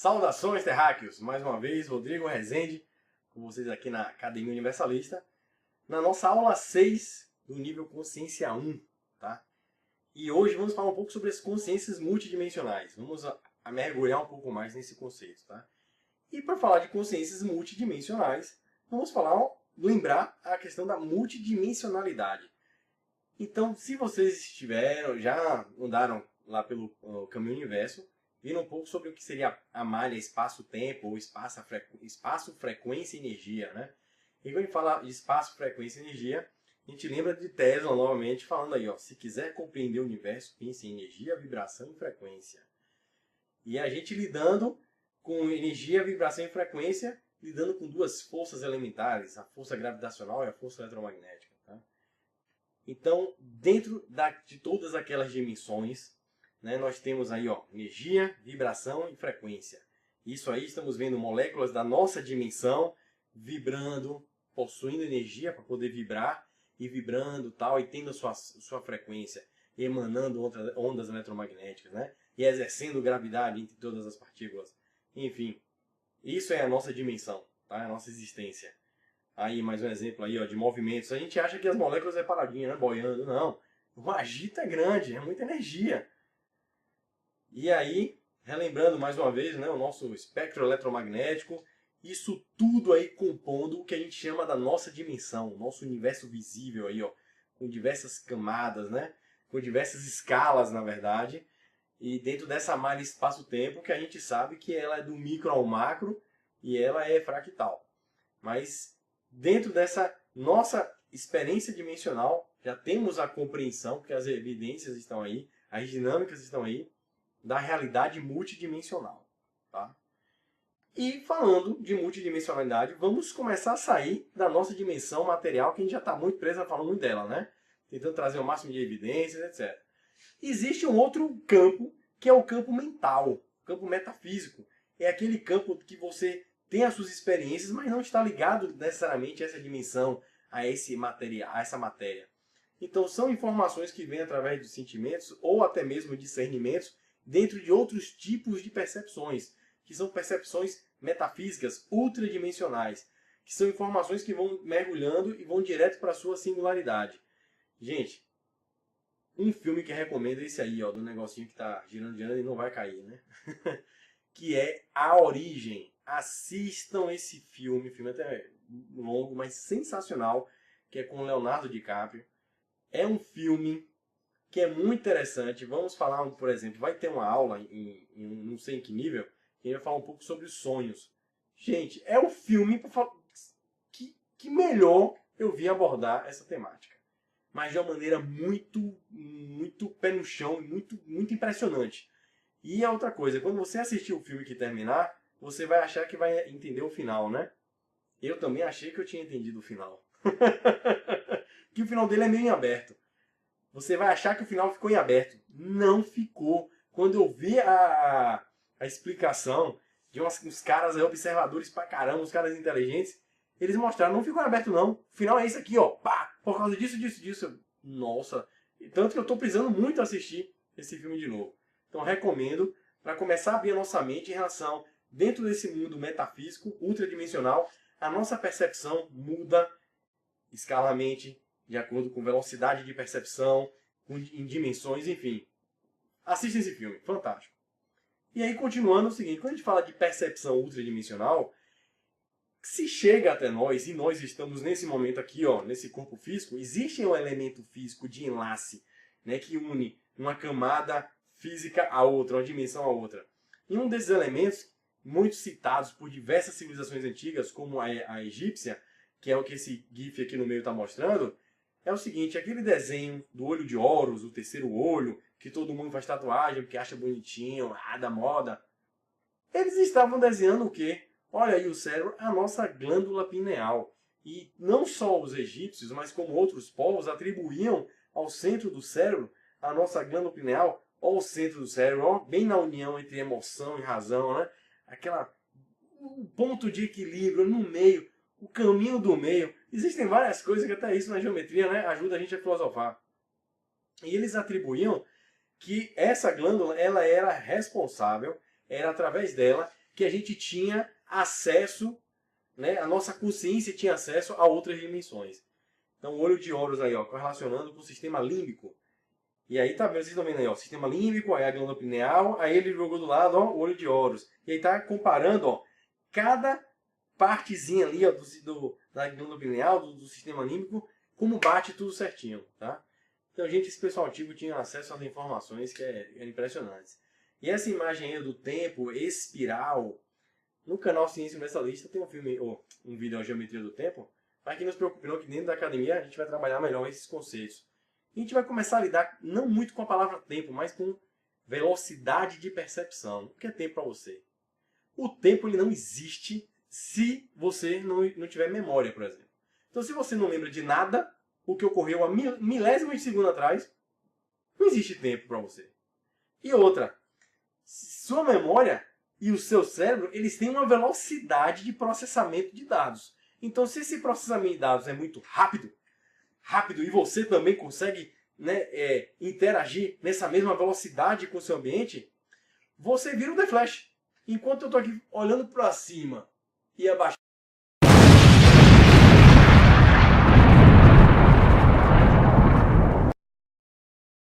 Saudações, terráqueos! Mais uma vez, Rodrigo Rezende, com vocês aqui na Academia Universalista, na nossa aula 6 do nível Consciência 1, tá? E hoje vamos falar um pouco sobre as consciências multidimensionais. Vamos mergulhar um pouco mais nesse conceito, tá? E para falar de consciências multidimensionais, vamos lembrar a questão da multidimensionalidade. Então, se vocês já andaram lá pelo caminho universo, viram um pouco sobre o que seria a malha espaço-tempo, ou espaço, frequência e energia, né? E quando a gente fala de espaço, frequência e energia, a gente lembra de Tesla novamente falando aí, ó, se quiser compreender o universo, pense em energia, vibração e frequência. E a gente lidando com energia, vibração e frequência, lidando com duas forças elementares, a força gravitacional e a força eletromagnética, tá? Então, dentro de todas aquelas dimensões, né, nós temos aí, ó, energia, vibração e frequência. Isso aí estamos vendo moléculas da nossa dimensão vibrando, possuindo energia para poder vibrar e vibrando tal, e tendo a sua frequência, emanando ondas eletromagnéticas, né, e exercendo gravidade entre todas as partículas. Enfim, isso é a nossa dimensão, tá? A nossa existência. Aí, mais um exemplo aí, ó, de movimentos. A gente acha que as moléculas é paradinha, né, boiando. Não. O agito é grande, é muita energia. E aí, relembrando mais uma vez, né, o nosso espectro eletromagnético, isso tudo aí compondo o que a gente chama da nossa dimensão, o nosso universo visível aí, ó, com diversas camadas, né, com diversas escalas, na verdade, e dentro dessa malha espaço-tempo que a gente sabe que ela é do micro ao macro e ela é fractal. Mas dentro dessa nossa experiência dimensional, já temos a compreensão, porque as evidências estão aí, as dinâmicas estão aí, da realidade multidimensional, tá? E falando de multidimensionalidade, vamos começar a sair da nossa dimensão material, que a gente já está muito preso falando muito dela, né? Tentando trazer o máximo de evidências, etc. Existe um outro campo, que é o campo mental, o campo metafísico. É aquele campo que você tem as suas experiências, mas não está ligado necessariamente a essa dimensão, a essa matéria. Então são informações que vêm através de sentimentos ou até mesmo discernimentos dentro de outros tipos de percepções, que são percepções metafísicas ultradimensionais, que são informações que vão mergulhando e vão direto para a sua singularidade. Gente, um filme que recomendo é esse aí, ó, do negocinho que está girando e não vai cair, né? Que é A Origem. Assistam esse filme até longo, mas sensacional, que é com Leonardo DiCaprio. É um filme que é muito interessante. Vamos falar, por exemplo, vai ter uma aula em não sei em que nível, que vai falar um pouco sobre os sonhos. Gente, é o filme que melhor eu vi abordar essa temática. Mas de uma maneira muito pé no chão, muito impressionante. E a outra coisa, quando você assistir o filme que terminar, você vai achar que vai entender o final, né? Eu também achei que eu tinha entendido o final. Que o final dele é meio em aberto. Você vai achar que o final ficou em aberto. Não ficou. Quando eu vi a explicação de uns caras aí, observadores pra caramba, uns caras inteligentes, eles mostraram, não ficou em aberto não. O final é esse aqui, ó. Pá, por causa disso. Nossa. Tanto que eu tô precisando muito assistir esse filme de novo. Então recomendo, para começar a abrir a nossa mente em relação, dentro desse mundo metafísico, ultradimensional, a nossa percepção muda escalamente, de acordo com velocidade de percepção, em dimensões, enfim. Assista esse filme, fantástico. E aí, continuando, é o seguinte, quando a gente fala de percepção ultradimensional, se chega até nós, e nós estamos nesse momento aqui, ó, nesse corpo físico, existe um elemento físico de enlace, né, que une uma camada física a outra, uma dimensão a outra. E um desses elementos, muito citados por diversas civilizações antigas, como a egípcia, que é o que esse GIF aqui no meio está mostrando, é o seguinte, aquele desenho do olho de Horus, o terceiro olho, que todo mundo faz tatuagem porque acha bonitinho, da moda. Eles estavam desenhando o quê? Olha aí o cérebro, a nossa glândula pineal. E não só os egípcios, mas como outros povos atribuíam ao centro do cérebro, a nossa glândula pineal, ou o centro do cérebro, ó, bem na união entre emoção e razão, né? O ponto de equilíbrio no meio, o caminho do meio. Existem várias coisas que até isso na geometria, né, ajuda a gente a filosofar. E eles atribuíam que essa glândula ela era responsável, era através dela que a gente tinha acesso, né, a nossa consciência tinha acesso a outras dimensões. Então, o olho de Horus aí, ó, correlacionando com o sistema límbico. E aí tá vendo, vocês estão vendo aí, ó, sistema límbico, aí a glândula pineal, aí ele jogou do lado, ó, o olho de Horus. E aí tá comparando, ó, cada partezinha ali, ó, da glândula pineal, do sistema límbico, como bate tudo certinho, tá? Então, gente, esse pessoal antigo tinha acesso às informações que eram impressionantes. E essa imagem aí do tempo espiral, no canal Ciência Universalista tem um filme, ou um vídeo, a Geometria do Tempo, para que não se preocupe não, que dentro da academia a gente vai trabalhar melhor esses conceitos. E a gente vai começar a lidar não muito com a palavra tempo, mas com velocidade de percepção. O que é tempo para você? O tempo ele não existe se você não tiver memória, por exemplo. Então, se você não lembra de nada, o que ocorreu a milésimos de segundo atrás, não existe tempo para você. E outra, sua memória e o seu cérebro, eles têm uma velocidade de processamento de dados. Então, se esse processamento de dados é muito rápido, e você também consegue, né, interagir nessa mesma velocidade com o seu ambiente, você vira um The Flash. Enquanto eu estou aqui olhando para cima e abaixando.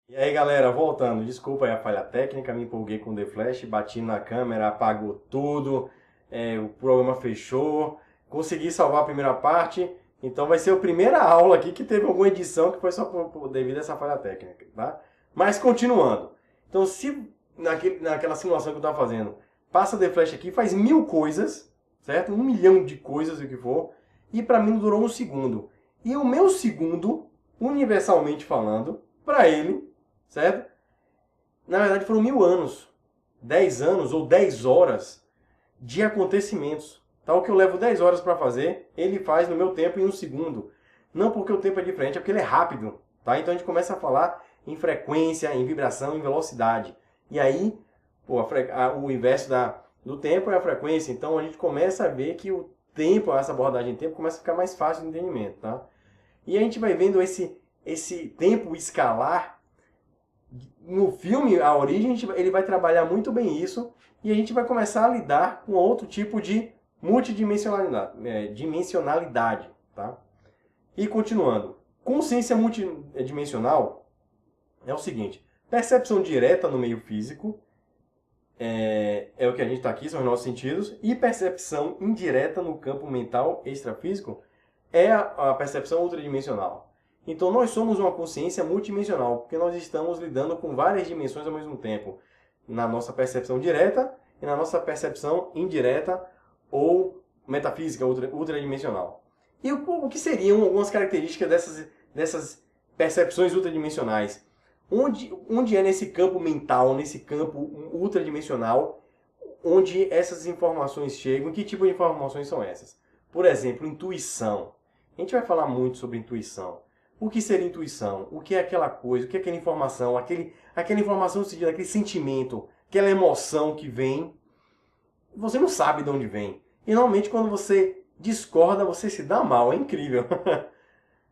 E aí galera, voltando, desculpa aí a falha técnica, me empolguei com o The Flash, bati na câmera, apagou tudo, o programa fechou, consegui salvar a primeira parte, então vai ser a primeira aula aqui que teve alguma edição que foi só devido a essa falha técnica, tá? Mas continuando, então se naquela simulação que eu estava fazendo, passa The Flash aqui, faz 1000 coisas, certo? 1 milhão de coisas, o que for, e para mim durou 1 segundo. E o meu segundo, universalmente falando, para ele, certo? Na verdade foram 1000 anos, 10 anos ou 10 horas de acontecimentos. Tá? O que eu levo 10 horas para fazer, ele faz no meu tempo em 1 segundo. Não porque o tempo é diferente, é porque ele é rápido. Tá? Então a gente começa a falar em frequência, em vibração, em velocidade. E aí, pô, o inverso do tempo é a frequência. Então a gente começa a ver que o tempo, essa abordagem de tempo, começa a ficar mais fácil de entendimento. Tá? E a gente vai vendo esse tempo escalar. No filme A Origem, ele vai trabalhar muito bem isso e a gente vai começar a lidar com outro tipo de dimensionalidade, tá? E continuando, consciência multidimensional é o seguinte, percepção direta no meio físico, é o que a gente está aqui, são os nossos sentidos, e percepção indireta no campo mental extrafísico é a percepção ultradimensional. Então nós somos uma consciência multidimensional, porque nós estamos lidando com várias dimensões ao mesmo tempo, na nossa percepção direta e na nossa percepção indireta ou metafísica ultradimensional. E o que seriam algumas características dessas percepções ultradimensionais? Onde é nesse campo mental, nesse campo ultradimensional, onde essas informações chegam? E que tipo de informações são essas? Por exemplo, intuição. A gente vai falar muito sobre intuição. O que seria intuição? O que é aquela coisa? O que é aquela informação? Aquela informação no sentido, aquele sentimento, aquela emoção que vem, você não sabe de onde vem. E normalmente quando você discorda, você se dá mal. É incrível.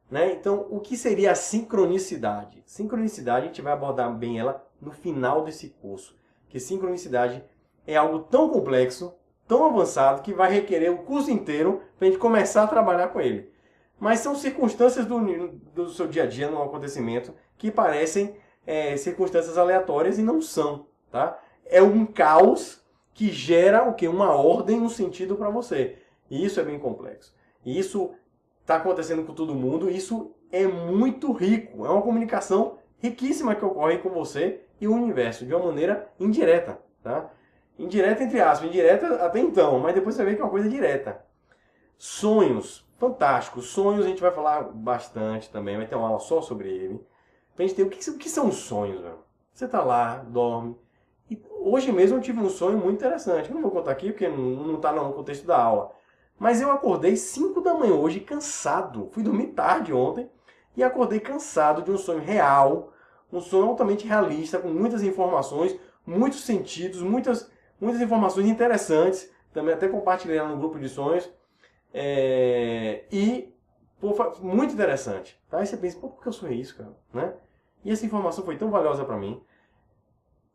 Né? Então, o que seria a sincronicidade? Sincronicidade, a gente vai abordar bem ela no final desse curso. Porque sincronicidade é algo tão complexo, tão avançado, que vai requerer o curso inteiro para a gente começar a trabalhar com ele. Mas são circunstâncias do seu dia a dia no acontecimento que parecem circunstâncias aleatórias e não são. Tá? É um caos que gera o quê? Uma ordem, um sentido para você. E isso é bem complexo. E isso está acontecendo com todo mundo. Isso é muito rico. É uma comunicação riquíssima que ocorre com você e o universo de uma maneira indireta. Tá? Indireta entre aspas. Indireta até então, mas depois você vê que é uma coisa direta. Sonhos. Fantástico. Sonhos a gente vai falar bastante também. Vai ter uma aula só sobre ele. Pra gente ter o que são os sonhos, velho. Você tá lá, dorme. E hoje mesmo eu tive um sonho muito interessante. Eu não vou contar aqui porque não tá no contexto da aula. Mas eu acordei 5 da manhã hoje cansado. Fui dormir tarde ontem. E acordei cansado de um sonho real. Um sonho altamente realista, com muitas informações, muitos sentidos, muitas informações interessantes. Também até compartilhei lá no grupo de sonhos. Pô, foi muito interessante. Tá? Aí você pensa, pô, por que eu sonhei isso, cara? Né? E essa informação foi tão valiosa para mim.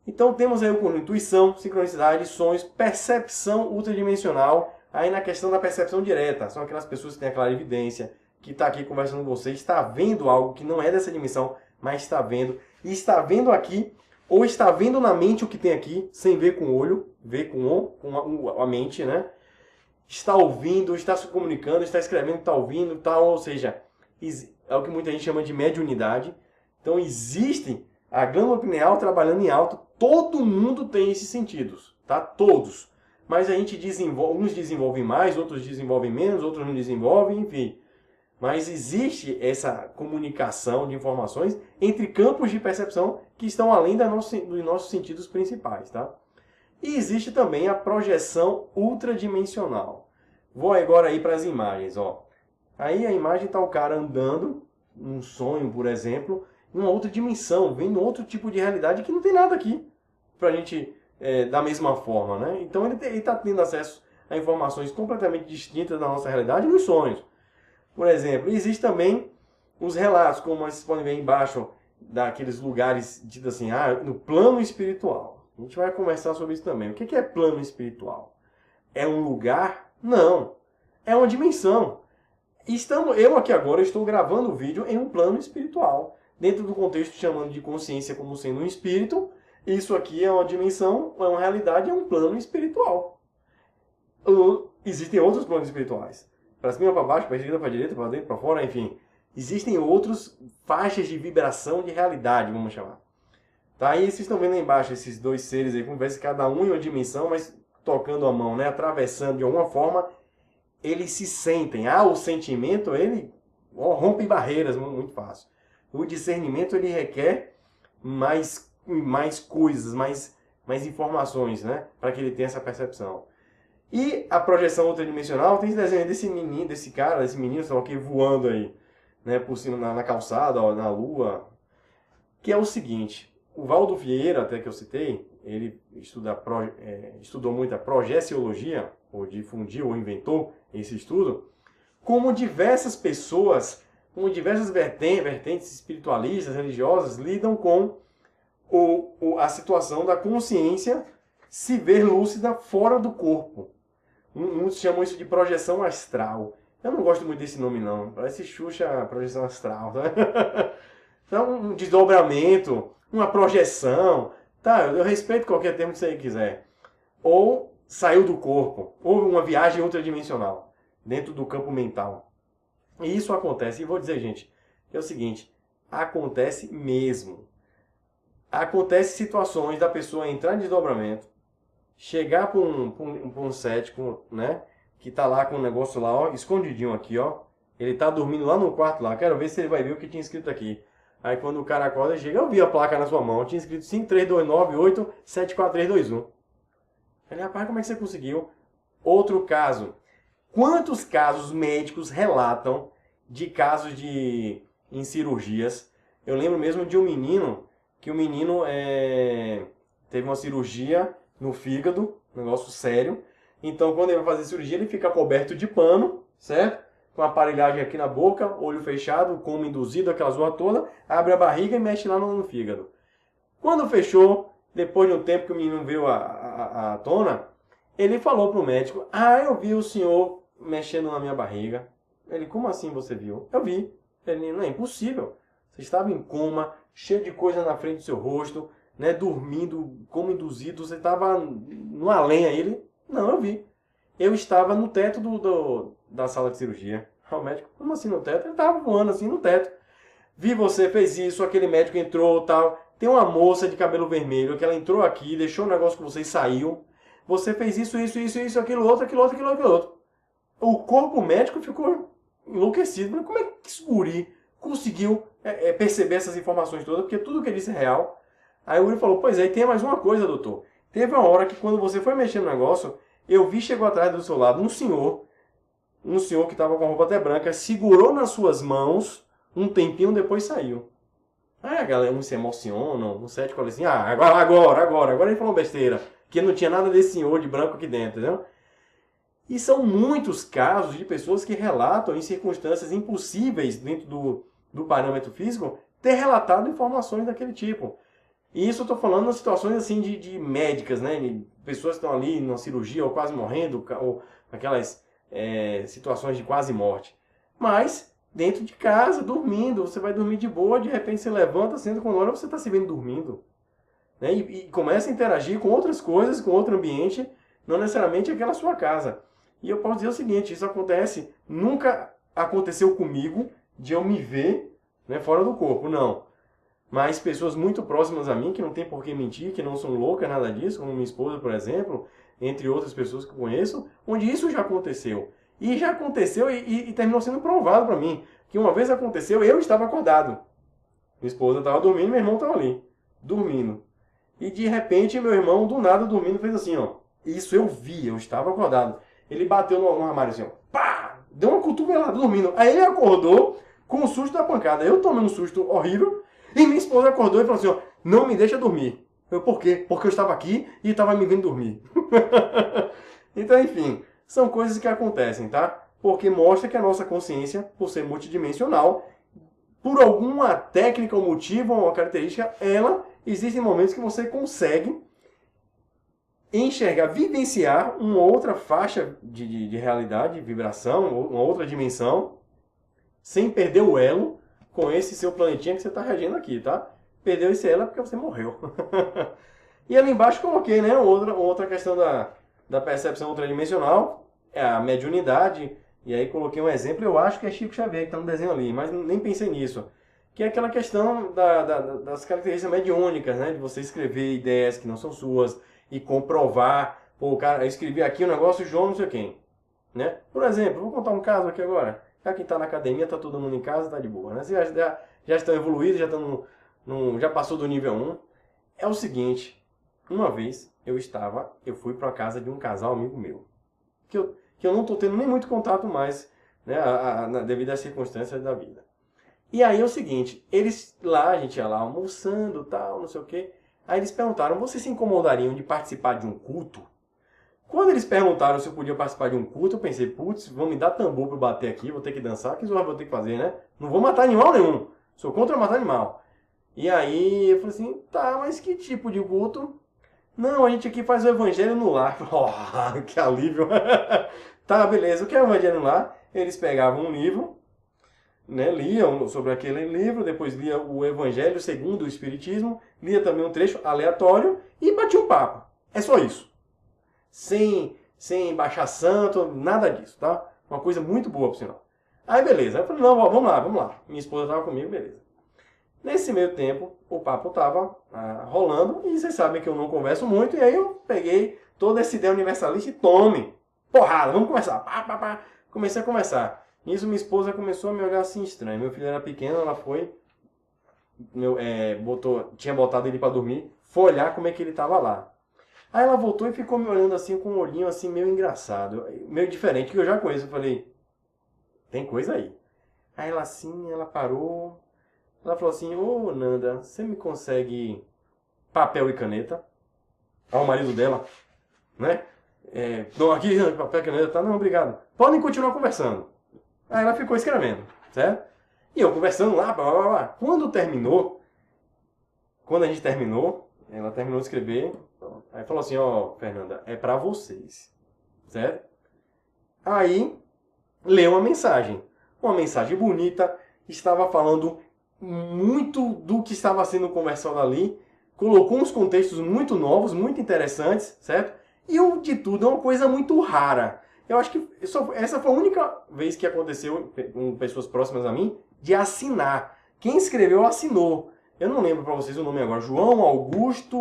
Então temos aí o conjunto intuição, sincronicidade, sonhos, percepção ultradimensional. Aí na questão da percepção direta, são aquelas pessoas que têm a clarividência, que está aqui conversando com você, está vendo algo que não é dessa dimensão, mas está vendo. E está vendo aqui, ou está vendo na mente o que tem aqui, sem ver com o olho, ver com a mente, né? Está ouvindo, está se comunicando, está escrevendo, está ouvindo, tal, ou seja, é o que muita gente chama de mediunidade. Então existe a glândula pineal trabalhando em alto, todo mundo tem esses sentidos, tá? Todos. Mas a gente desenvolve, uns desenvolvem mais, outros desenvolvem menos, outros não desenvolvem, enfim. Mas existe essa comunicação de informações entre campos de percepção que estão além dos nossos sentidos principais, tá? E existe também a projeção ultradimensional. Vou agora aí para as imagens, ó. Aí a imagem está o cara andando, num sonho, por exemplo, em uma outra dimensão, vendo outro tipo de realidade que não tem nada aqui para a gente da mesma forma, né? Então ele está tendo acesso a informações completamente distintas da nossa realidade nos sonhos. Por exemplo, existe também os relatos, como vocês podem ver embaixo, daqueles lugares ditos assim, no plano espiritual. A gente vai conversar sobre isso também. O que é plano espiritual? É um lugar? Não. É uma dimensão. Eu aqui agora estou gravando o vídeo em um plano espiritual. Dentro do contexto chamando de consciência como sendo um espírito, isso aqui é uma dimensão, é uma realidade, é um plano espiritual. Existem outros planos espirituais. Para cima, para baixo, para esquerda, para direita, para dentro, para fora, enfim. Existem outras faixas de vibração de realidade, vamos chamar. Tá? E vocês estão vendo aí embaixo esses dois seres aí, como se cada um em uma dimensão, mas tocando a mão, né? Atravessando de alguma forma, eles se sentem. O sentimento, ele rompe barreiras muito fácil. O discernimento, ele requer mais coisas, mais informações, né? Para que ele tenha essa percepção. E a projeção ultradimensional tem esse desenho desse menino, desse menino, estão aqui voando aí, né? Por cima, na calçada, na lua. Que é o seguinte, o Valdo Vieira, até que eu citei, ele estudou muito a projeciologia, ou difundiu, ou inventou esse estudo, como diversas pessoas, como diversas vertentes espiritualistas, religiosas, lidam com a situação da consciência se ver lúcida fora do corpo. Muitos chamam isso de projeção astral. Eu não gosto muito desse nome, não. Parece Xuxa projeção astral. Tá? Então, um desdobramento, uma projeção. Tá, eu respeito qualquer termo que você quiser. Ou saiu do corpo. Ou uma viagem ultradimensional. Dentro do campo mental. E isso acontece. E vou dizer, gente, que é o seguinte. Acontece mesmo. Acontece situações da pessoa entrar em desdobramento. Chegar para um cético, né? Que tá lá com o negócio lá, ó, escondidinho aqui, ó. Ele tá dormindo lá no quarto lá. Quero ver se ele vai ver o que tinha escrito aqui. Aí quando o cara acorda, chega, eu vi a placa na sua mão. Tinha escrito 53298743321. Ele, rapaz, como é que você conseguiu? Outro caso. Quantos casos médicos relatam de casos em cirurgias? Eu lembro mesmo de um menino, que o menino teve uma cirurgia no fígado, negócio sério. Então, quando ele vai fazer cirurgia, ele fica coberto de pano, certo? Com a aparelhagem aqui na boca, olho fechado, coma induzido, aquela zoa toda, abre a barriga e mexe lá no fígado. Quando fechou, depois de um tempo que o menino veio à tona, ele falou para o médico, eu vi o senhor mexendo na minha barriga. Ele, como assim você viu? Eu vi. Ele, não é impossível. Você estava em coma, cheio de coisa na frente do seu rosto, né, dormindo, como induzido, você estava no além aí. Ele, não, eu vi. Eu estava no teto da sala de cirurgia. O médico, como assim no teto? Ele estava voando assim no teto. Vi você, fez isso, aquele médico entrou, tal. Tem uma moça de cabelo vermelho que ela entrou aqui, deixou um negócio com você e saiu. Você fez isso, aquilo outro. O corpo médico ficou enlouquecido. Como é que esse guri conseguiu perceber essas informações todas? Porque tudo que ele disse é real. Aí o guri falou, pois é, e tem mais uma coisa, doutor. Teve uma hora que quando você foi mexer no negócio, eu vi, chegou atrás do seu lado um senhor que estava com a roupa até branca, segurou nas suas mãos um tempinho, depois saiu. Aí a galera, uns se emocionam, um cético fala assim, agora ele falou besteira, que não tinha nada desse senhor de branco aqui dentro, entendeu? E são muitos casos de pessoas que relatam em circunstâncias impossíveis dentro do parâmetro físico ter relatado informações daquele tipo. E isso eu estou falando nas situações assim de médicas, né? De pessoas que estão ali numa cirurgia ou quase morrendo, ou aquelas situações de quase morte. Mas dentro de casa, dormindo, você vai dormir de boa, de repente você levanta, senta com hora, você está se vendo dormindo. Né? E começa a interagir com outras coisas, com outro ambiente, não necessariamente aquela sua casa. E eu posso dizer o seguinte, isso acontece, nunca aconteceu comigo de eu me ver, né, fora do corpo, não. Mas pessoas muito próximas a mim, que não tem por que mentir, que não são loucas, nada disso, como minha esposa, por exemplo, entre outras pessoas que eu conheço, onde isso já aconteceu. E já aconteceu e terminou sendo provado para mim. Que uma vez aconteceu, eu estava acordado. Minha esposa estava dormindo, meu irmão estava ali, dormindo. E de repente, meu irmão, do nada, dormindo, fez assim, ó. Isso eu vi, eu estava acordado. Ele bateu no armário assim, ó. Pá! Deu uma cotovelada dormindo. Aí ele acordou com o susto da pancada. Eu tomei um susto horrível. E minha esposa acordou e falou assim, ó. Não me deixa dormir. Eu, por quê? Porque eu estava aqui e estava me vendo dormir. Então, enfim, são coisas que acontecem, tá? Porque mostra que a nossa consciência, por ser multidimensional, por alguma técnica ou motivo ou uma característica, existem momentos que você consegue enxergar, vivenciar uma outra faixa de realidade, vibração, uma outra dimensão, sem perder o elo com esse seu planetinha que você está reagindo aqui, tá? Perdeu esse elo porque você morreu. E ali embaixo coloquei, né, outra questão da percepção ultradimensional, é a mediunidade, e aí coloquei um exemplo, eu acho que é Chico Xavier que está no desenho ali, mas nem pensei nisso. Que é aquela questão das características mediúnicas, né? De você escrever ideias que não são suas e comprovar. Pô, cara, eu escrevi aqui um negócio, João não sei quem. Né? Por exemplo, vou contar um caso aqui agora. Já quem está na academia, está todo mundo em casa, está de boa. Né? Vocês já estão evoluídos, já passou do nível 1. É o seguinte, uma vez eu fui para a casa de um casal amigo meu. Que eu não estou tendo nem muito contato mais, né? Devido às circunstâncias da vida. E aí é o seguinte, a gente ia lá almoçando, tal, não sei o quê. Aí eles perguntaram, vocês se incomodariam de participar de um culto? Quando eles perguntaram se eu podia participar de um culto, eu pensei, putz, vão me dar tambor para eu bater aqui, vou ter que dançar, que zorra vou ter que fazer, né? Não vou matar animal nenhum, sou contra matar animal. E aí eu falei assim, tá, mas que tipo de culto? Não, a gente aqui faz o evangelho no lar. Oh, que alívio. Tá, beleza, o que é o evangelho no lar? Eles pegavam um livro, né, liam sobre aquele livro, depois lia o Evangelho segundo o Espiritismo, lia também um trecho aleatório e batia um papo. É só isso. Sem baixar santo, nada disso, tá? Uma coisa muito boa, por sinal. Aí, beleza. Aí eu falei, não, vamos lá. Minha esposa estava comigo, beleza. Nesse meio tempo, o papo estava rolando, e vocês sabem que eu não converso muito, e aí eu peguei toda essa ideia universalista e tome. Porrada, vamos começar. Pá. Comecei a conversar. Nisso minha esposa começou a me olhar assim estranho. Meu filho era pequeno, ela foi, tinha botado ele para dormir, foi olhar como é que ele estava lá. Aí ela voltou e ficou me olhando assim com um olhinho assim meio engraçado, meio diferente, que eu já conheço. Eu falei, tem coisa aí. Aí ela parou, ela falou assim, ô Nanda, você me consegue papel e caneta? Ao marido dela, né? Não, aqui, papel e caneta, tá? Não, obrigado. Podem continuar conversando. Aí ela ficou escrevendo, certo? E eu conversando lá, blá, blá, blá. Quando a gente terminou, ela terminou de escrever, aí falou assim, ó, Fernanda, é pra vocês, certo? Aí, leu uma mensagem bonita, estava falando muito do que estava sendo conversado ali, colocou uns contextos muito novos, muito interessantes, certo? E o de tudo é uma coisa muito rara. Eu acho que essa foi a única vez que aconteceu com pessoas próximas a mim de assinar. Quem escreveu assinou. Eu não lembro para vocês o nome agora. João Augusto,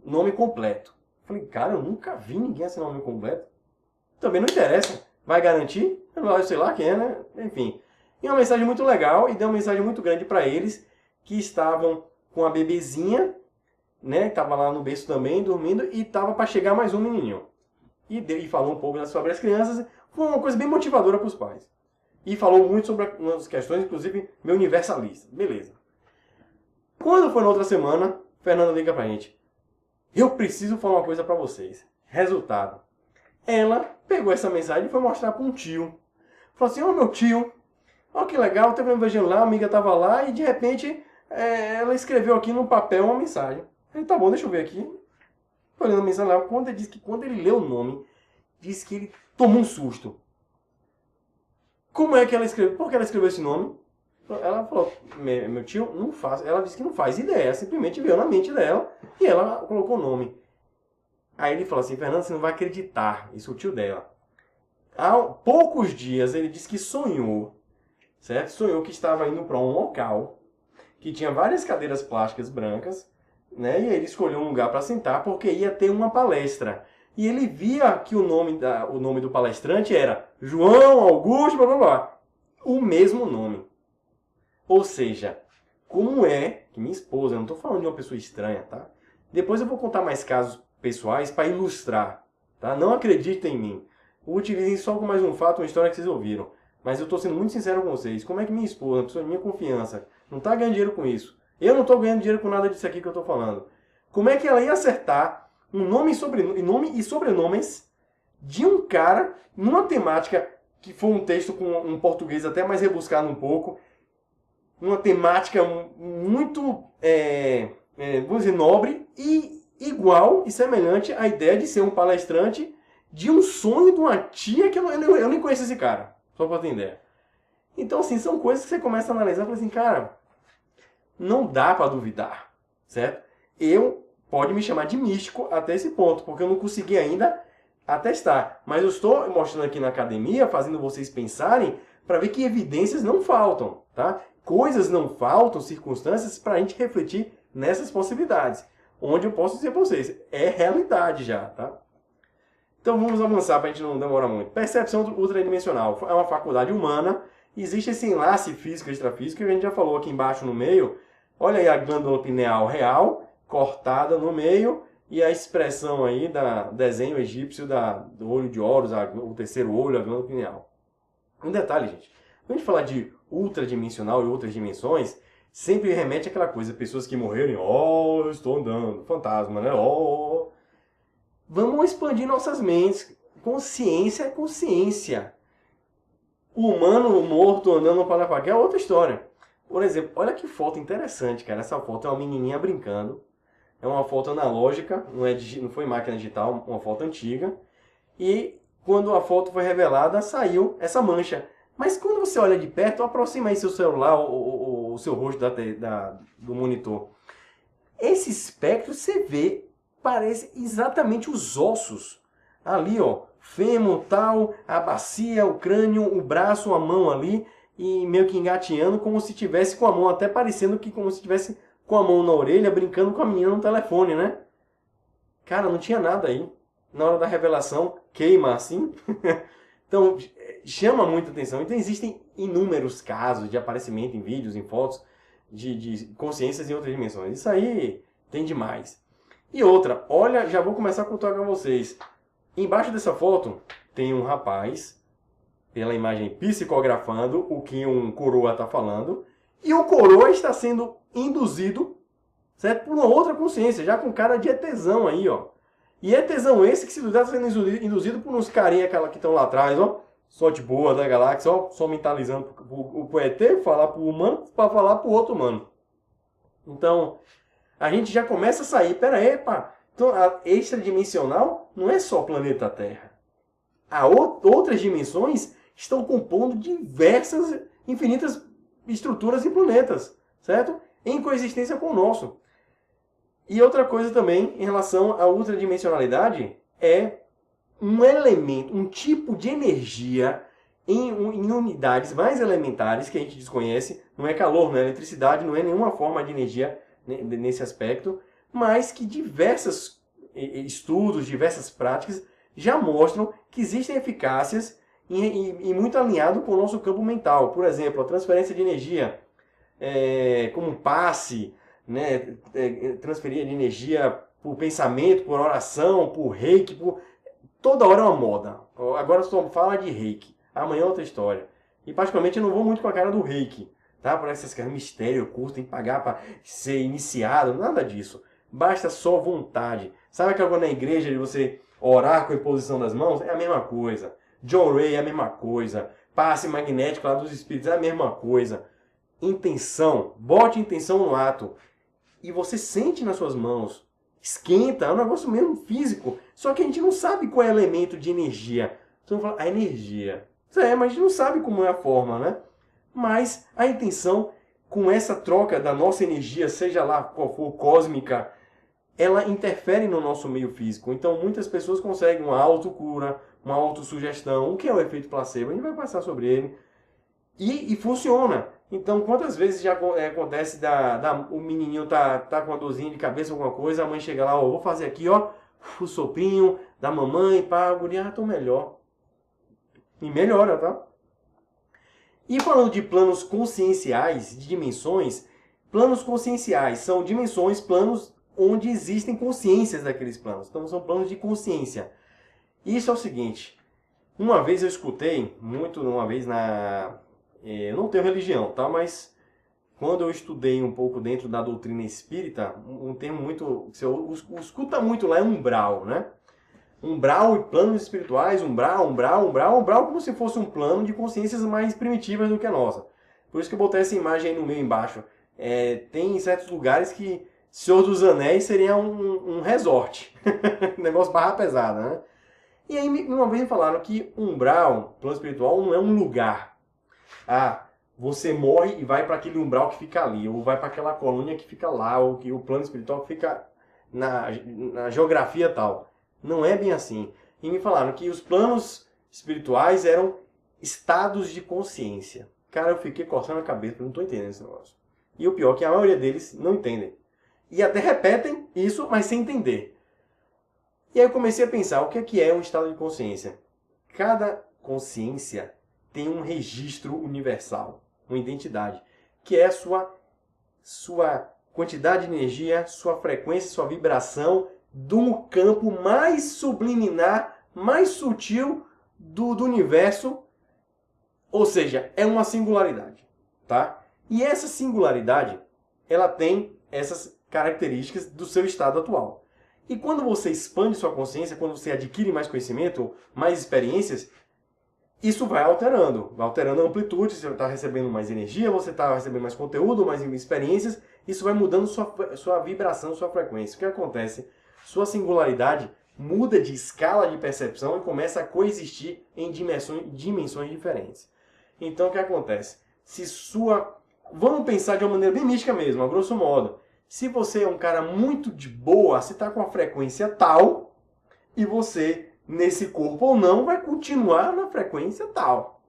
nome completo. Falei, cara, eu nunca vi ninguém assinar o nome completo. Também não interessa. Vai garantir? Eu sei lá quem é, né? Enfim. E uma mensagem muito legal e deu uma mensagem muito grande para eles que estavam com a bebezinha, né? Que estava lá no berço também, dormindo, e estava para chegar mais um menininho. E falou um pouco sobre as crianças, foi uma coisa bem motivadora para os pais. E falou muito sobre umas questões, inclusive, meio universalista. Beleza. Quando foi na outra semana, Fernanda liga pra gente. Eu preciso falar uma coisa para vocês. Resultado. Ela pegou essa mensagem e foi mostrar para um tio. Falou assim, meu tio, olha que legal, teve um evangelho lá, a amiga estava lá e de repente ela escreveu aqui no papel uma mensagem. Aí, tá bom, deixa eu ver aqui. Tô olhando a mensagem lá. Quando ele disse que quando ele leu o nome, disse que ele tomou um susto. Como é que ela escreveu? Por que ela escreveu esse nome? Ela falou, meu tio, não faz. Ela disse que não faz ideia. Simplesmente veio na mente dela e ela colocou o nome. Aí ele falou assim, Fernando, você não vai acreditar. Isso é o tio dela. Há poucos dias ele disse que sonhou, certo? Sonhou que estava indo para um local que tinha várias cadeiras plásticas brancas, né? E ele escolheu um lugar para sentar porque ia ter uma palestra. E ele via que o nome do palestrante era João Augusto, blá blá blá. O mesmo nome. Ou seja, como é que minha esposa, eu não estou falando de uma pessoa estranha, tá? Depois eu vou contar mais casos pessoais para ilustrar, tá? Não acreditem em mim. Utilizem só com mais um fato, uma história que vocês ouviram. Mas eu estou sendo muito sincero com vocês. Como é que minha esposa, uma pessoa de minha confiança, não está ganhando dinheiro com isso? Eu não estou ganhando dinheiro com nada disso aqui que eu estou falando. Como é que ela ia acertar um nome e sobrenomes de um cara numa temática que foi um texto com um português até mais rebuscado um pouco, uma temática muito, vamos dizer, nobre e igual e semelhante à ideia de ser um palestrante de um sonho de uma tia que eu nem conheço esse cara, só pra ter ideia. Então, assim, são coisas que você começa a analisar e fala assim, cara, não dá pra duvidar, certo? Pode me chamar de místico até esse ponto, porque eu não consegui ainda atestar. Mas eu estou mostrando aqui na academia, fazendo vocês pensarem, para ver que evidências não faltam, tá? Coisas não faltam, circunstâncias, para a gente refletir nessas possibilidades. Onde eu posso dizer para vocês, é realidade já, tá? Então vamos avançar para a gente não demorar muito. Percepção ultradimensional é uma faculdade humana. Existe esse enlace físico e extrafísico que a gente já falou aqui embaixo no meio. Olha aí a glândula pineal real, cortada no meio, e a expressão aí do desenho egípcio do olho de Horus, o terceiro olho, a glândula pineal. Um detalhe, gente. Quando a gente fala de ultradimensional e outras dimensões, sempre remete àquela coisa, pessoas que morreram, eu estou andando, fantasma, né? Vamos expandir nossas mentes. Consciência é consciência. O humano morto andando para lá é outra história. Por exemplo, olha que foto interessante, cara. Essa foto é uma menininha brincando. É uma foto analógica, não foi máquina digital, uma foto antiga. E quando a foto foi revelada, saiu essa mancha. Mas quando você olha de perto, aproxima aí seu celular, o seu rosto do monitor. Esse espectro você vê, parece exatamente os ossos. Ali, ó, fêmur, tal, a bacia, o crânio, o braço, a mão ali, e meio que engateando, como se tivesse com a mão, até parecendo que como se tivesse com a mão na orelha, brincando com a menina no telefone, né? Cara, não tinha nada aí. Na hora da revelação, queima assim. Então, chama muita atenção. Então, existem inúmeros casos de aparecimento em vídeos, em fotos, de consciências em outras dimensões. Isso aí tem demais. E outra, olha, já vou começar a contar com vocês. Embaixo dessa foto tem um rapaz, pela imagem psicografando o que um coroa está falando. E o coroa está sendo induzido, certo, por uma outra consciência, já com cara de ETzão aí, ó. E ETzão esse que se duvidar está sendo induzido por uns carinha que estão lá atrás, ó. Sorte boa da galáxia, ó, só mentalizando o ET, falar pro humano, para falar pro outro humano. Então, a gente já começa a sair, pera aí, pá. Então, a extradimensional não é só o planeta Terra. Outras dimensões estão compondo diversas, infinitas estruturas e planetas, certo? Em coexistência com o nosso. E outra coisa também, em relação à ultradimensionalidade, é um elemento, um tipo de energia em unidades mais elementares que a gente desconhece. Não é calor, não é eletricidade, não é nenhuma forma de energia nesse aspecto, mas que diversos estudos, diversas práticas já mostram que existem eficácias e muito alinhado com o nosso campo mental. Por exemplo, a transferência de energia, como passe, né? Transferir de energia por pensamento, por oração, por reiki, toda hora é uma moda. Agora só fala de reiki, amanhã é outra história. E particularmente eu não vou muito com a cara do reiki, tá? Por essas coisas, mistério, curso, tem que pagar para ser iniciado, nada disso. Basta só vontade. Sabe aquela coisa na igreja de você orar com a imposição das mãos? É a mesma coisa. John Ray é a mesma coisa. Passe magnético lá dos espíritos é a mesma coisa. intenção, bote intenção no ato e você sente nas suas mãos, esquenta, é um negócio mesmo físico, só que a gente não sabe qual é o elemento de energia. Então fala, a energia. Mas a gente não sabe como é a forma, né? Mas a intenção, com essa troca da nossa energia, seja lá qual for, cósmica, ela interfere no nosso meio físico. Então muitas pessoas conseguem uma autocura, uma autossugestão. O que é o efeito placebo? A gente vai passar sobre ele. E funciona. Então, quantas vezes já acontece o menininho tá com uma dorzinha de cabeça, alguma coisa, a mãe chega lá, ó, vou fazer aqui, ó, o sopinho da mamãe, pá, a guria, tô melhor. E melhora, tá? E falando de planos conscienciais, de dimensões, planos conscienciais são dimensões, planos onde existem consciências daqueles planos. Então, são planos de consciência. Isso é o seguinte, uma vez eu escutei, eu não tenho religião, tá? Mas quando eu estudei um pouco dentro da doutrina espírita, um termo muito, que você escuta muito lá é umbral, né? Umbral e planos espirituais, umbral como se fosse um plano de consciências mais primitivas do que a nossa. Por isso que eu botei essa imagem aí no meio embaixo. Tem certos lugares que Senhor dos Anéis seria um resort. Negócio barra pesada, né? E aí uma vez me falaram que umbral, plano espiritual, não é um lugar. Ah, você morre e vai para aquele umbral que fica ali, ou vai para aquela colônia que fica lá, ou que o plano espiritual que fica na geografia tal. Não é bem assim. E me falaram que os planos espirituais eram estados de consciência. Cara, eu fiquei coçando a cabeça, não estou entendendo esse negócio. E o pior é que a maioria deles não entendem. E até repetem isso, mas sem entender. E aí eu comecei a pensar, o que é um estado de consciência? Cada consciência tem um registro universal, uma identidade, que é a sua quantidade de energia, sua frequência, sua vibração do campo mais subliminar, mais sutil do universo, ou seja, é uma singularidade, tá? E essa singularidade, ela tem essas características do seu estado atual. E quando você expande sua consciência, quando você adquire mais conhecimento, mais experiências, isso vai alterando a amplitude, você está recebendo mais energia, você está recebendo mais conteúdo, mais experiências, isso vai mudando sua vibração, sua frequência. O que acontece? Sua singularidade muda de escala de percepção e começa a coexistir em dimensões diferentes. Então o que acontece? Vamos pensar de uma maneira bem mística mesmo, a grosso modo. Se você é um cara muito de boa, você está com a frequência tal, e você, nesse corpo ou não, vai continuar na frequência tal.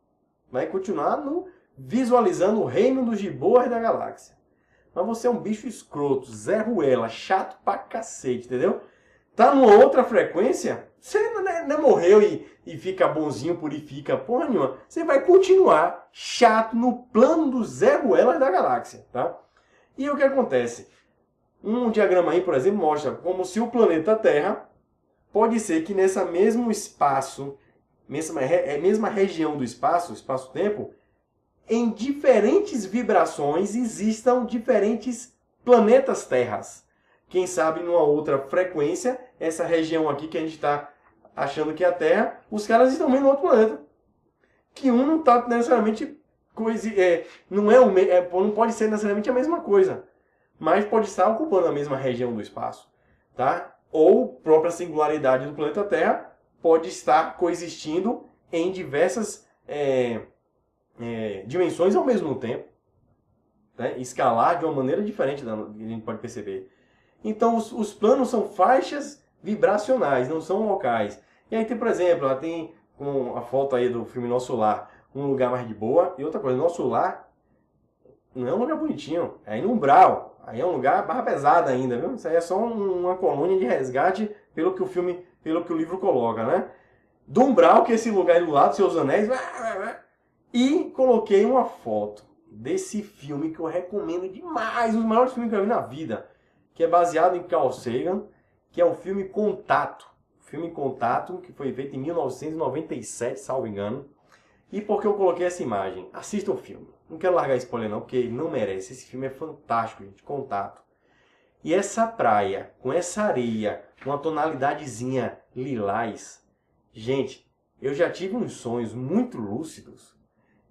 Vai continuar visualizando o reino dos gibões da galáxia. Mas você é um bicho escroto, Zé Ruela, chato pra cacete, entendeu? Tá numa outra frequência, você não morreu e fica bonzinho, purifica porra nenhuma. Você vai continuar chato no plano dos Zé Ruelas da galáxia, tá? E o que acontece? Um diagrama aí, por exemplo, mostra como se o planeta Terra pode ser que nessa mesmo espaço, mesma região do espaço-tempo, em diferentes vibrações existam diferentes planetas Terras. Quem sabe numa outra frequência, essa região aqui que a gente está achando que é a Terra, os caras estão vendo outro planeta. Que um não está necessariamente não pode ser necessariamente a mesma coisa, mas pode estar ocupando a mesma região do espaço, tá? Ou própria singularidade do planeta Terra pode estar coexistindo em diversas dimensões ao mesmo tempo, né? Escalar de uma maneira diferente que a gente pode perceber. Então os planos são faixas vibracionais, não são locais. E aí tem, por exemplo, tem a foto aí do filme Nosso Lar, um lugar mais de boa, e outra coisa, Nosso Lar não é um lugar bonitinho, é em umbral. Aí é um lugar barra pesada ainda, viu? Isso aí é só uma colônia de resgate pelo que o livro coloca, né? Do umbral, que é esse lugar aí do lado, Seus Anéis. E coloquei uma foto desse filme que eu recomendo demais, um dos maiores filmes que eu vi na vida, que é baseado em Carl Sagan, que é o filme Contato. Filme Contato, que foi feito em 1997, salvo engano. E por que eu coloquei essa imagem? Assista o filme. Não quero largar spoiler não, porque não merece. Esse filme é fantástico, gente. Contato. E essa praia, com essa areia, com uma tonalidadezinha lilás. Gente, eu já tive uns sonhos muito lúcidos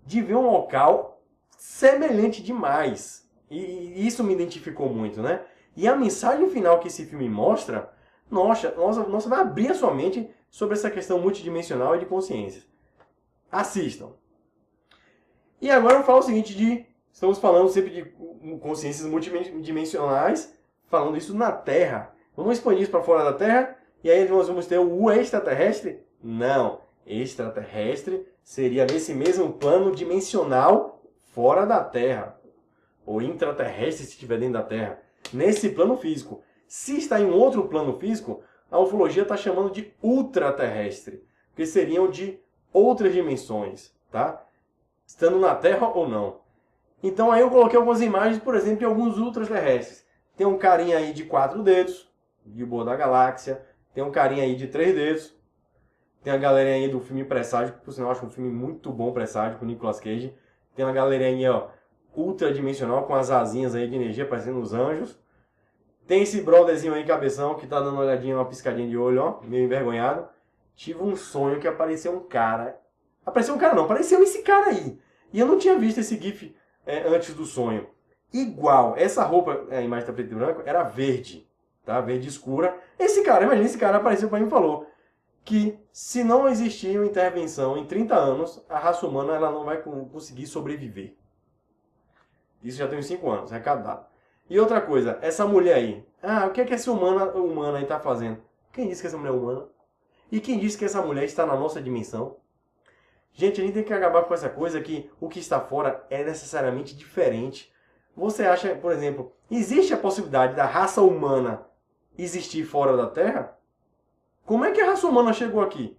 de ver um local semelhante demais. E isso me identificou muito, né? E a mensagem final que esse filme mostra, nossa, vai abrir a sua mente sobre essa questão multidimensional e de consciência. Assistam. E agora eu falo o seguinte estamos falando sempre de consciências multidimensionais, falando isso na Terra. Vamos expandir isso para fora da Terra? E aí nós vamos ter o extraterrestre? Não. Extraterrestre seria nesse mesmo plano dimensional fora da Terra. Ou intraterrestre se estiver dentro da Terra. Nesse plano físico. Se está em um outro plano físico, a ufologia está chamando de ultraterrestre. Porque seriam de outras dimensões. Tá? Estando na Terra ou não. Então aí eu coloquei algumas imagens, por exemplo, de alguns ultraterrestres. Tem um carinha aí de 4 dedos, de Boa da Galáxia. Tem um carinha aí de 3 dedos. Tem a galerinha aí do filme Presságio, que por sinal eu acho um filme muito bom, Presságio, com o Nicolas Cage. Tem uma galerinha aí, ó, ultradimensional, com as asinhas aí de energia, parecendo os anjos. Tem esse brotherzinho aí, cabeção, que tá dando uma olhadinha, uma piscadinha de olho, ó, meio envergonhado. Tive um sonho que apareceu um cara. Apareceu um cara não, apareceu esse cara aí. E eu não tinha visto esse gif antes do sonho. Igual, essa roupa, a imagem tá preto e branco, era verde. Tá? Verde escura. Imagina, esse cara apareceu para mim e falou que se não existir uma intervenção em 30 anos, a raça humana ela não vai conseguir sobreviver. Isso já tem uns 5 anos, recado dado. E outra coisa, essa mulher aí. O que é que essa humana aí está fazendo? Quem disse que essa mulher é humana? E quem disse que essa mulher está na nossa dimensão? Gente, a gente tem que acabar com essa coisa que o que está fora é necessariamente diferente. Você acha, por exemplo, existe a possibilidade da raça humana existir fora da Terra? Como é que a raça humana chegou aqui?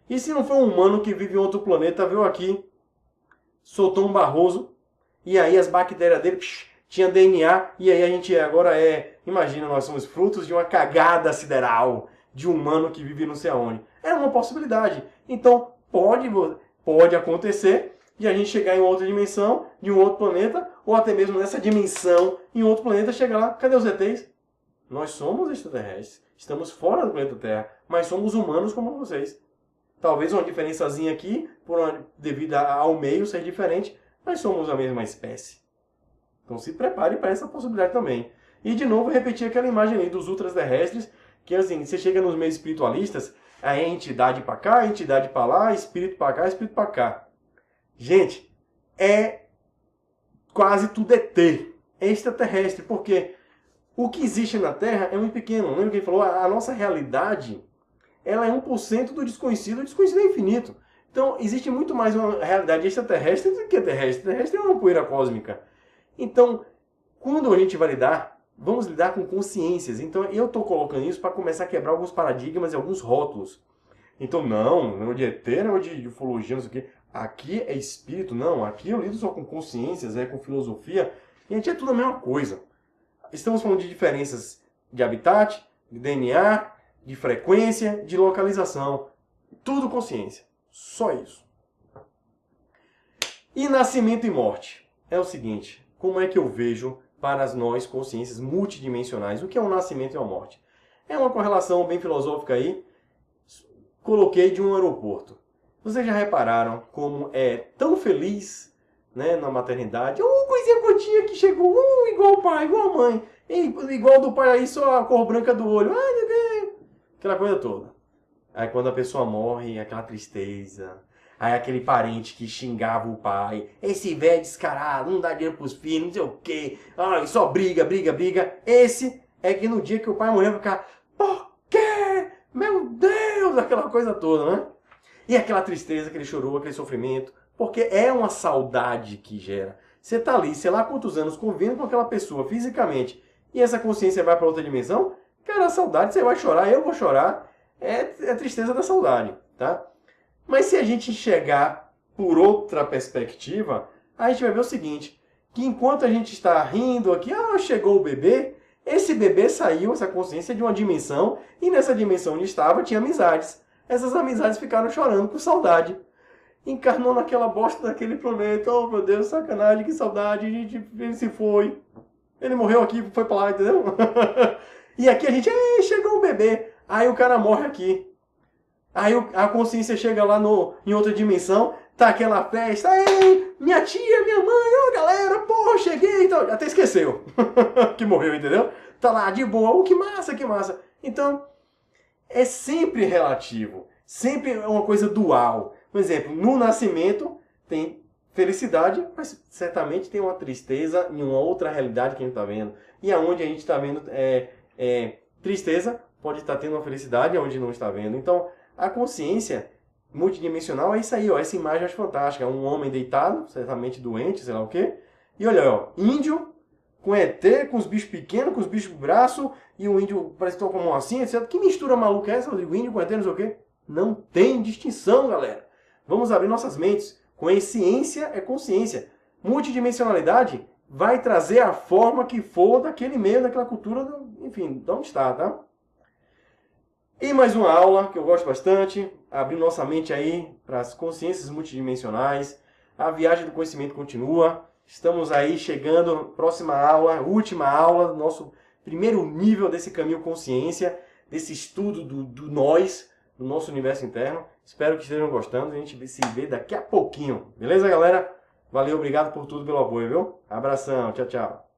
E se não foi um humano que vive em outro planeta, veio aqui, soltou um barroso, e aí as bactérias dele tinha DNA, e aí a gente agora imagina, nós somos frutos de uma cagada sideral, de um humano que vive não sei aonde. É uma possibilidade. Então, pode acontecer de a gente chegar em outra dimensão, de um outro planeta, ou até mesmo nessa dimensão, em outro planeta, chegar lá, cadê os ETs? Nós somos extraterrestres, estamos fora do planeta Terra, mas somos humanos como vocês. Talvez uma diferençazinha aqui, devido ao meio ser diferente, mas somos a mesma espécie. Então se prepare para essa possibilidade também. E de novo, repetir aquela imagem aí dos ultraterrestres, que assim, você chega nos meios espiritualistas, a entidade para cá, entidade para lá, espírito para cá, espírito para cá. Gente, quase tudo ET, é extraterrestre, porque o que existe na Terra é muito pequeno. Lembra que ele falou? A nossa realidade ela é 1% do desconhecido. O desconhecido é infinito. Então, existe muito mais uma realidade extraterrestre do que terrestre. Terrestre é uma poeira cósmica. Então, quando a gente vai lidar, vamos lidar com consciências. Então, eu estou colocando isso para começar a quebrar alguns paradigmas e alguns rótulos. Então, não é de ET, não é de ufologia, não sei o quê. Aqui é espírito, não. Aqui eu lido só com consciências, com filosofia. E a gente é tudo a mesma coisa. Estamos falando de diferenças de habitat, de DNA, de frequência, de localização. Tudo consciência. Só isso. E nascimento e morte. É o seguinte, como é que eu vejo para nós consciências multidimensionais o que é um nascimento e uma morte? É uma correlação bem filosófica aí. Coloquei de um aeroporto. Vocês já repararam como é tão feliz, né, na maternidade? Coisinha curtinha que chegou, igual o pai, igual a mãe. Igual do pai aí, só a cor branca do olho. Aquela coisa toda. Aí quando a pessoa morre, aquela tristeza. Aí aquele parente que xingava o pai. Esse velho descarado, não dá dinheiro pros filhos, não sei o quê. Só briga. Esse é que no dia que o pai morreu, vai ficar... Por quê? Meu Deus! Aquela coisa toda, né? E aquela tristeza, aquele chorou, aquele sofrimento. Porque é uma saudade que gera. Você tá ali, sei lá quantos anos, convivendo com aquela pessoa fisicamente. E essa consciência vai para outra dimensão. Cara, a saudade, você vai chorar, eu vou chorar. É tristeza da saudade, tá? Mas se a gente enxergar por outra perspectiva, a gente vai ver o seguinte, que enquanto a gente está rindo aqui, chegou o bebê, esse bebê saiu, essa consciência, de uma dimensão, e nessa dimensão onde estava tinha amizades. Essas amizades ficaram chorando com saudade. Encarnou naquela bosta daquele planeta, oh meu Deus, sacanagem, que saudade, ele se foi. Ele morreu aqui, foi pra lá, entendeu? E aqui a gente, chegou o bebê. Aí o cara morre aqui. Aí a consciência chega lá em outra dimensão, tá aquela festa, ei, minha tia, minha mãe, ô galera, pô, cheguei, então, até esqueceu que morreu, entendeu? Tá lá de boa, oh, que massa, que massa. Então, é sempre relativo, sempre é uma coisa dual. Por exemplo, no nascimento tem felicidade, mas certamente tem uma tristeza em uma outra realidade que a gente está vendo. E aonde a gente está vendo tristeza, pode estar tendo uma felicidade aonde não está vendo. Então, a consciência multidimensional é isso aí, ó, essa imagem eu acho fantástica. Um homem deitado, certamente doente, sei lá o quê. E olha, ó, índio com ET, com os bichos pequenos, com os bichos com braço, e o índio parece que com a mão assim, etc. Que mistura maluca é essa? O índio com ET, não sei o quê. Não tem distinção, galera. Vamos abrir nossas mentes. Consciência é consciência. Multidimensionalidade vai trazer a forma que for daquele meio, daquela cultura, enfim, de onde está, tá? E mais uma aula que eu gosto bastante, abrir nossa mente aí para as consciências multidimensionais. A viagem do conhecimento continua. Estamos aí chegando, próxima aula, última aula, do nosso primeiro nível desse caminho consciência, desse estudo do nós, do nosso universo interno. Espero que estejam gostando. A gente se vê daqui a pouquinho. Beleza, galera? Valeu, obrigado por tudo, pelo apoio, viu? Abração, tchau, tchau.